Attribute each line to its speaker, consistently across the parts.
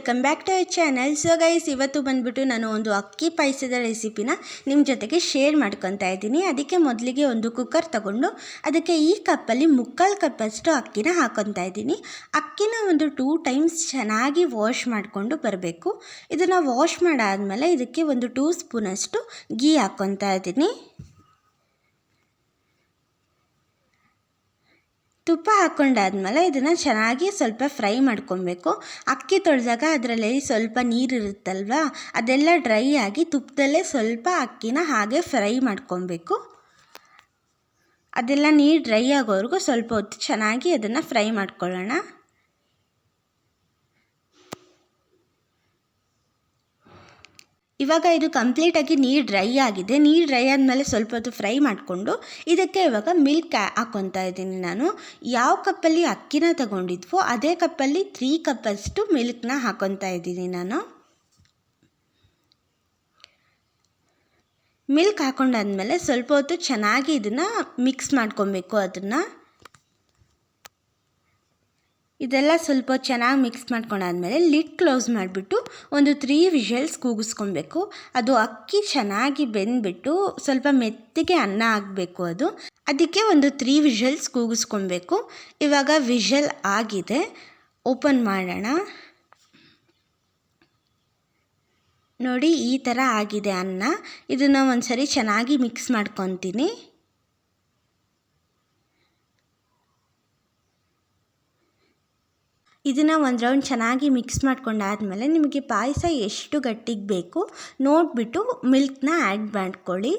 Speaker 1: Welcome back to our channel. So guys, ಇವತ್ತು ಬಂದುಬಿಟ್ಟು ನಾನು ಒಂದು ಅಕ್ಕಿ ಪಾಯಸದ ರೆಸಿಪಿನ ನಿಮ್ಮ ಜೊತೆಗೆ ಶೇರ್ ಮಾಡ್ಕೊತಾ ಇದ್ದೀನಿ. ಅದಕ್ಕೆ ಮೊದಲಿಗೆ ಒಂದು ಕುಕ್ಕರ್ ತಗೊಂಡು ಅದಕ್ಕೆ ಈ ಕಪ್ಪಲ್ಲಿ 3/4 ಕಪ್ಪಷ್ಟು ಅಕ್ಕಿನ ಹಾಕೊತಾ ಇದ್ದೀನಿ. ಅಕ್ಕಿನ ಒಂದು 2 ಟೈಮ್ಸ್ ಚೆನ್ನಾಗಿ ವಾಶ್ ಮಾಡಿಕೊಂಡು ಬರಬೇಕು. ಇದನ್ನು ವಾಶ್ ಮಾಡಾದಮೇಲೆ ಇದಕ್ಕೆ ಒಂದು 2 ಸ್ಪೂನಷ್ಟು ಗೀ ಹಾಕ್ಕೊತಾ ಇದ್ದೀನಿ. ತುಪ್ಪ ಹಾಕ್ಕೊಂಡಾದ್ಮೇಲೆ ಇದನ್ನು ಚೆನ್ನಾಗಿ ಸ್ವಲ್ಪ ಫ್ರೈ ಮಾಡ್ಕೊಬೇಕು. ಅಕ್ಕಿ ತೊಳೆದಾಗ ಅದರಲ್ಲಿ ಸ್ವಲ್ಪ ನೀರಿರುತ್ತಲ್ವ, ಅದೆಲ್ಲ ಡ್ರೈ ಆಗಿ ತುಪ್ಪದಲ್ಲೇ ಸ್ವಲ್ಪ ಅಕ್ಕಿನ ಹಾಗೆ ಫ್ರೈ ಮಾಡ್ಕೊಬೇಕು. ಅದೆಲ್ಲ ನೀರು ಡ್ರೈ ಆಗೋವರೆಗೂ ಸ್ವಲ್ಪ ಹೊತ್ತು ಚೆನ್ನಾಗಿ ಅದನ್ನು ಫ್ರೈ ಮಾಡ್ಕೊಳ್ಳೋಣ. ಇವಾಗ ಇದು ಕಂಪ್ಲೀಟಾಗಿ ನೀರು ಡ್ರೈ ಆಗಿದೆ. ನೀರು ಡ್ರೈ ಆದಮೇಲೆ ಸ್ವಲ್ಪ ಹೊತ್ತು ಫ್ರೈ ಮಾಡಿಕೊಂಡು ಇದಕ್ಕೆ ಇವಾಗ ಮಿಲ್ಕ್ ಹಾಕ್ಕೊತಾ ಇದ್ದೀನಿ. ನಾನು ಯಾವ ಕಪ್ಪಲ್ಲಿ ಅಕ್ಕಿನ ತಗೊಂಡಿದ್ವೋ ಅದೇ ಕಪ್ಪಲ್ಲಿ 3 ಕಪ್ಪಷ್ಟು ಮಿಲ್ಕ್ನ ಹಾಕ್ಕೊತಾ ಇದ್ದೀನಿ. ನಾನು ಮಿಲ್ಕ್ ಹಾಕ್ಕೊಂಡಾದ್ಮೇಲೆ ಸ್ವಲ್ಪ ಹೊತ್ತು ಚೆನ್ನಾಗಿ ಇದನ್ನು ಮಿಕ್ಸ್ ಮಾಡ್ಕೊಬೇಕು. ಇದೆಲ್ಲ ಸ್ವಲ್ಪ ಚೆನ್ನಾಗಿ ಮಿಕ್ಸ್ ಮಾಡ್ಕೊಂಡಾದ್ಮೇಲೆ ಲಿಡ್ ಕ್ಲೋಸ್ ಮಾಡಿಬಿಟ್ಟು ಒಂದು 3 ವಿಷಲ್ಸ್ ಕೂಗಿಸ್ಕೊಬೇಕು. ಅದು ಅಕ್ಕಿ ಚೆನ್ನಾಗಿ ಬೆಂದ್ಬಿಟ್ಟು ಸ್ವಲ್ಪ ಮೆತ್ತಗೆ ಅನ್ನ ಆಗಬೇಕು. ಅದಕ್ಕೆ ಒಂದು 3 ವಿಷಲ್ಸ್ ಕೂಗಿಸ್ಕೊಬೇಕು. ಇವಾಗ ವಿಷಲ್ ಆಗಿದೆ, ಓಪನ್ ಮಾಡೋಣ. ನೋಡಿ, ಈ ಥರ ಆಗಿದೆ ಅನ್ನ. ಇದನ್ನು ಒಂದ್ಸರಿ ಚೆನ್ನಾಗಿ ಮಿಕ್ಸ್ ಮಾಡ್ಕೊತೀನಿ. ಇದನ್ನು ಒಂದು ರೌಂಡ್ ಚೆನ್ನಾಗಿ ಮಿಕ್ಸ್ ಮಾಡ್ಕೊಂಡಾದ್ಮೇಲೆ ನಿಮಗೆ ಪಾಯಸ ಎಷ್ಟು ಗಟ್ಟಿಗೆ ಬೇಕು ನೋಡಿಬಿಟ್ಟು ಮಿಲ್ಕ್ನ ಆ್ಯಡ್ ಮಾಡ್ಕೊಳ್ಳಿ.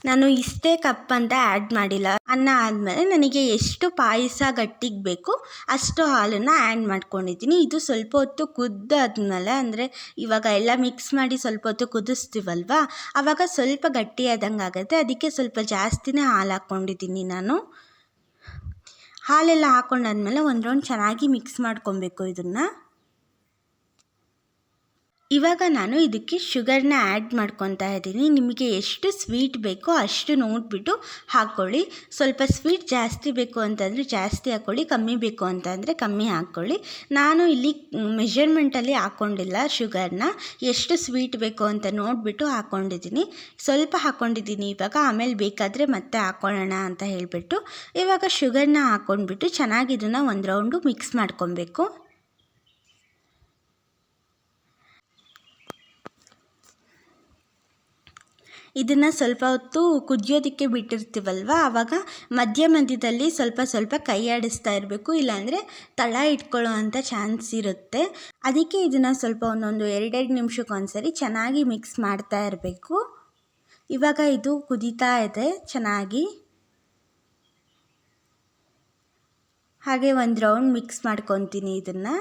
Speaker 1: ನಾನು ಇಷ್ಟೇ ಕಪ್ ಅಂತ ಆ್ಯಡ್ ಮಾಡಿಲ್ಲ. ಅನ್ನ ಆದಮೇಲೆ ನನಗೆ ಎಷ್ಟು ಪಾಯಸ ಗಟ್ಟಿಗೆ ಬೇಕು ಅಷ್ಟು ಹಾಲನ್ನು ಆ್ಯಡ್ ಮಾಡ್ಕೊಂಡಿದ್ದೀನಿ. ಇದು ಸ್ವಲ್ಪ ಹೊತ್ತು ಕುದ್ದಾದ್ಮೇಲೆ, ಅಂದರೆ ಇವಾಗ ಎಲ್ಲ ಮಿಕ್ಸ್ ಮಾಡಿ ಸ್ವಲ್ಪ ಹೊತ್ತು ಕುದಿಸ್ತೀವಲ್ವ, ಆವಾಗ ಸ್ವಲ್ಪ ಗಟ್ಟಿಯಾದಂಗೆ ಆಗುತ್ತೆ. ಅದಕ್ಕೆ ಸ್ವಲ್ಪ ಜಾಸ್ತಿನೇ ಹಾಲು ಹಾಕ್ಕೊಂಡಿದ್ದೀನಿ ನಾನು. ಹಾಲೆಲ್ಲ ಹಾಕ್ಕೊಂಡಾದ್ಮೇಲೆ ಒಂದು ರೌಂಡ್ ಚೆನ್ನಾಗಿ ಮಿಕ್ಸ್ ಮಾಡ್ಕೊಬೇಕು ಇದನ್ನು. ಇವಾಗ ನಾನು ಇದಕ್ಕೆ ಶುಗರ್ನ ಆ್ಯಡ್ ಮಾಡ್ಕೊತಾ ಇದ್ದೀನಿ. ನಿಮಗೆ ಎಷ್ಟು ಸ್ವೀಟ್ ಬೇಕೋ ಅಷ್ಟು ನೋಡಿಬಿಟ್ಟು ಹಾಕ್ಕೊಳ್ಳಿ. ಸ್ವಲ್ಪ ಸ್ವೀಟ್ ಜಾಸ್ತಿ ಬೇಕು ಅಂತಂದರೆ ಜಾಸ್ತಿ ಹಾಕ್ಕೊಳ್ಳಿ, ಕಮ್ಮಿ ಬೇಕು ಅಂತಂದರೆ ಕಮ್ಮಿ ಹಾಕ್ಕೊಳ್ಳಿ. ನಾನು ಇಲ್ಲಿ ಮೆಷರ್ಮೆಂಟಲ್ಲಿ ಹಾಕ್ಕೊಂಡಿಲ್ಲ ಶುಗರ್ನ. ಎಷ್ಟು ಸ್ವೀಟ್ ಬೇಕು ಅಂತ ನೋಡಿಬಿಟ್ಟು ಹಾಕ್ಕೊಂಡಿದ್ದೀನಿ. ಸ್ವಲ್ಪ ಹಾಕ್ಕೊಂಡಿದ್ದೀನಿ ಇವಾಗ, ಆಮೇಲೆ ಬೇಕಾದರೆ ಮತ್ತೆ ಹಾಕ್ಕೊಳ್ಳೋಣ ಅಂತ ಹೇಳಿಬಿಟ್ಟು. ಇವಾಗ ಶುಗರ್ನ ಹಾಕ್ಕೊಂಡ್ಬಿಟ್ಟು ಚೆನ್ನಾಗಿ ಇದನ್ನು ಒಂದು ರೌಂಡು ಮಿಕ್ಸ್ ಮಾಡ್ಕೊಬೇಕು. ಇದನ್ನು ಸ್ವಲ್ಪ ಹೊತ್ತು ಕುದಿಯೋದಕ್ಕೆ ಬಿಟ್ಟಿರ್ತೀವಲ್ವ, ಆವಾಗ ಮಧ್ಯದಲ್ಲಿ ಸ್ವಲ್ಪ ಕೈ ಆಡಿಸ್ತಾ ಇರಬೇಕು, ಇಲ್ಲಾಂದರೆ ತಳ ಇಟ್ಕೊಳ್ಳೋ ಅಂಥ ಚಾನ್ಸ್ ಇರುತ್ತೆ. ಅದಕ್ಕೆ ಇದನ್ನು ಸ್ವಲ್ಪ ಒಂದೊಂದು 2 ನಿಮಿಷಕ್ಕೆ ಒಂದ್ಸರಿ ಚೆನ್ನಾಗಿ ಮಿಕ್ಸ್ ಮಾಡ್ತಾ ಇರಬೇಕು. ಇವಾಗ ಇದು ಕುದೀತಾ ಇದೆ ಚೆನ್ನಾಗಿ. ಹಾಗೆ ಒಂದು ರೌಂಡ್ ಮಿಕ್ಸ್ ಮಾಡ್ಕೊತೀನಿ ಇದನ್ನು.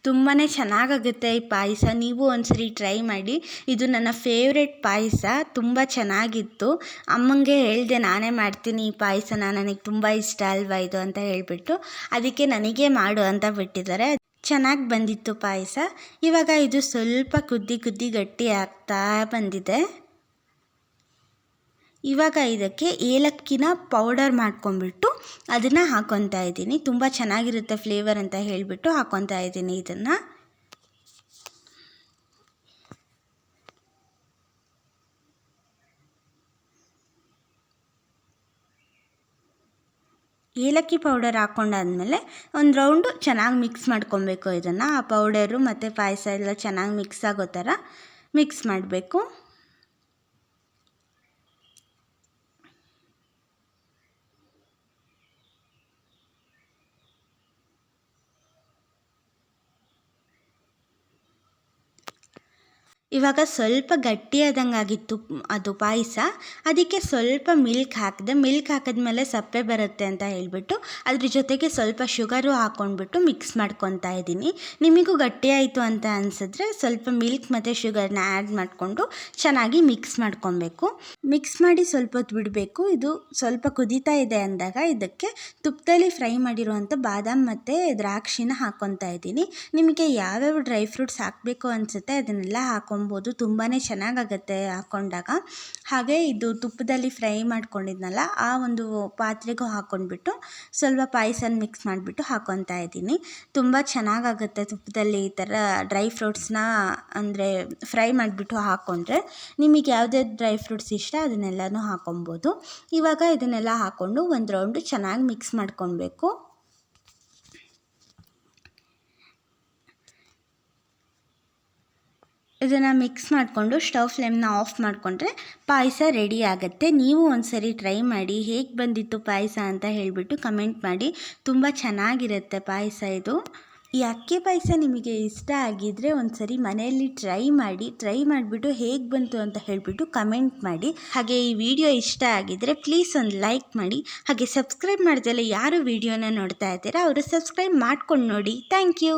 Speaker 1: ತುಂಬಾ ಚೆನ್ನಾಗಾಗುತ್ತೆ ಈ ಪಾಯಸ. ನೀವು ಒಂದ್ಸರಿ ಟ್ರೈ ಮಾಡಿ. ಇದು ನನ್ನ ಫೇವ್ರೆಟ್ ಪಾಯಸ, ತುಂಬ ಚೆನ್ನಾಗಿತ್ತು. ಅಮ್ಮಂಗೆ ಹೇಳಿದೆ ನಾನೇ ಮಾಡ್ತೀನಿ ಈ ಪಾಯಸನ, ನನಗೆ ತುಂಬ ಇಷ್ಟ ಅಲ್ವಾ ಇದು ಅಂತ ಹೇಳಿಬಿಟ್ಟು. ಅದಕ್ಕೆ ನನಗೆ ಮಾಡು ಅಂತ ಬಿಟ್ಟಿದ್ದಾರೆ. ಚೆನ್ನಾಗಿ ಬಂದಿತ್ತು ಪಾಯಸ. ಇವಾಗ ಇದು ಸ್ವಲ್ಪ ಕುದ್ದಿ ಗಟ್ಟಿ ಆಗ್ತಾ ಬಂದಿದೆ. ಇವಾಗ ಇದಕ್ಕೆ ಏಲಕ್ಕಿನ ಪೌಡರ್ ಮಾಡ್ಕೊಂಡ್ಬಿಟ್ಟು ಅದನ್ನು ಹಾಕ್ಕೊತಾ ಇದ್ದೀನಿ. ತುಂಬ ಚೆನ್ನಾಗಿರುತ್ತೆ ಫ್ಲೇವರ್ ಅಂತ ಹೇಳಿಬಿಟ್ಟು ಹಾಕ್ಕೊತಾ ಇದ್ದೀನಿ ಇದನ್ನು. ಏಲಕ್ಕಿ ಪೌಡರ್ ಹಾಕ್ಕೊಂಡಾದ್ಮೇಲೆ ಒಂದು ರೌಂಡು ಚೆನ್ನಾಗಿ ಮಿಕ್ಸ್ ಮಾಡ್ಕೊಬೇಕು ಇದನ್ನು. ಆ ಪೌಡರು ಮತ್ತು ಪಾಯಸ ಎಲ್ಲ ಚೆನ್ನಾಗಿ ಮಿಕ್ಸ್ ಆಗೋ ಥರ ಮಿಕ್ಸ್ ಮಾಡಬೇಕು. ಇವಾಗ ಸ್ವಲ್ಪ ಗಟ್ಟಿಯಾದಂಗೆ ಆಗಿತ್ತು ಅದು ಪಾಯಸ. ಅದಕ್ಕೆ ಸ್ವಲ್ಪ ಮಿಲ್ಕ್ ಹಾಕಿದೆ. ಮಿಲ್ಕ್ ಹಾಕಿದ್ಮೇಲೆ ಸಪ್ಪೆ ಬರುತ್ತೆ ಅಂತ ಹೇಳಿಬಿಟ್ಟು ಅದ್ರ ಜೊತೆಗೆ ಸ್ವಲ್ಪ ಶುಗರು ಹಾಕ್ಕೊಂಡ್ಬಿಟ್ಟು ಮಿಕ್ಸ್ ಮಾಡ್ಕೊತಾ ಇದ್ದೀನಿ. ನಿಮಗೂ ಗಟ್ಟಿಯಾಯಿತು ಅಂತ ಅನಿಸಿದ್ರೆ ಸ್ವಲ್ಪ ಮಿಲ್ಕ್ ಮತ್ತು ಶುಗರ್ನ ಆ್ಯಡ್ ಮಾಡಿಕೊಂಡು ಚೆನ್ನಾಗಿ ಮಿಕ್ಸ್ ಮಾಡ್ಕೊಬೇಕು. ಮಿಕ್ಸ್ ಮಾಡಿ ಸ್ವಲ್ಪ ಹೊತ್ತು ಬಿಡಬೇಕು. ಇದು ಸ್ವಲ್ಪ ಕುದೀತಾ ಇದೆ ಅಂದಾಗ ಇದಕ್ಕೆ ತುಪ್ಪದಲ್ಲಿ ಫ್ರೈ ಮಾಡಿರುವಂಥ ಬಾದಾಮ್ ಮತ್ತು ದ್ರಾಕ್ಷಿನ ಹಾಕ್ಕೊತಾ ಇದ್ದೀನಿ. ನಿಮಗೆ ಯಾವ್ಯಾವ ಡ್ರೈ ಫ್ರೂಟ್ಸ್ ಹಾಕಬೇಕು ಅನಿಸುತ್ತೆ ಅದನ್ನೆಲ್ಲ ಹಾಕ್ಕೊಂಡು ಹಾಕೊಬೋದು, ತುಂಬಾ ಚೆನ್ನಾಗಾಗತ್ತೆ ಹಾಕ್ಕೊಂಡಾಗ. ಹಾಗೆ ಇದು ತುಪ್ಪದಲ್ಲಿ ಫ್ರೈ ಮಾಡ್ಕೊಂಡಿದ್ನಲ್ಲ ಆ ಒಂದು ಪಾತ್ರೆಗೂ ಹಾಕ್ಕೊಂಡ್ಬಿಟ್ಟು ಸ್ವಲ್ಪ ಪಾಯಸನ ಮಿಕ್ಸ್ ಮಾಡಿಬಿಟ್ಟು ಹಾಕ್ಕೊತಾ ಇದ್ದೀನಿ. ತುಂಬ ಚೆನ್ನಾಗಾಗುತ್ತೆ ತುಪ್ಪದಲ್ಲಿ ಈ ಥರ ಡ್ರೈ ಫ್ರೂಟ್ಸ್ನ ಅಂದರೆ ಫ್ರೈ ಮಾಡಿಬಿಟ್ಟು ಹಾಕ್ಕೊಂಡ್ರೆ. ನಿಮಗೆ ಯಾವುದೇ ಡ್ರೈ ಫ್ರೂಟ್ಸ್ ಇಷ್ಟ ಅದನ್ನೆಲ್ಲನೂ ಹಾಕ್ಕೊಬೋದು. ಇವಾಗ ಇದನ್ನೆಲ್ಲ ಹಾಕ್ಕೊಂಡು ಒಂದು ರೌಂಡು ಚೆನ್ನಾಗಿ ಮಿಕ್ಸ್ ಮಾಡ್ಕೊಳ್ಬೇಕು. ಇದನ್ನು ಮಿಕ್ಸ್ ಮಾಡಿಕೊಂಡು ಸ್ಟವ್ ಫ್ಲೇಮ್ನ ಆಫ್ ಮಾಡಿಕೊಂಡ್ರೆ ಪಾಯಸ ರೆಡಿ ಆಗುತ್ತೆ. ನೀವು ಒಂದ್ಸರಿ ಟ್ರೈ ಮಾಡಿ ಹೇಗೆ ಬಂದಿತ್ತು ಪಾಯಸ ಅಂತ ಹೇಳಿಬಿಟ್ಟು ಕಮೆಂಟ್ ಮಾಡಿ. ತುಂಬ ಚೆನ್ನಾಗಿರುತ್ತೆ ಪಾಯಸ ಇದು. ಈ ಅಕ್ಕಿ ಪಾಯಸ ನಿಮಗೆ ಇಷ್ಟ ಆಗಿದ್ದರೆ ಒಂದ್ಸರಿ ಮನೆಯಲ್ಲಿ ಟ್ರೈ ಮಾಡಿಬಿಟ್ಟು ಹೇಗೆ ಬಂತು ಅಂತ ಹೇಳಿಬಿಟ್ಟು ಕಮೆಂಟ್ ಮಾಡಿ. ಹಾಗೆ ಈ ವಿಡಿಯೋ ಇಷ್ಟ ಆಗಿದ್ದರೆ ಪ್ಲೀಸ್ ಒಂದು ಲೈಕ್ ಮಾಡಿ. ಹಾಗೆ ಸಬ್ಸ್ಕ್ರೈಬ್ ಮಾಡ್ದಲೆ ಯಾರು ವಿಡಿಯೋನ ನೋಡ್ತಾ ಇದ್ದೀರಾ ಅವರು ಸಬ್ಸ್ಕ್ರೈಬ್ ಮಾಡ್ಕೊಂಡು ನೋಡಿ. Thank you.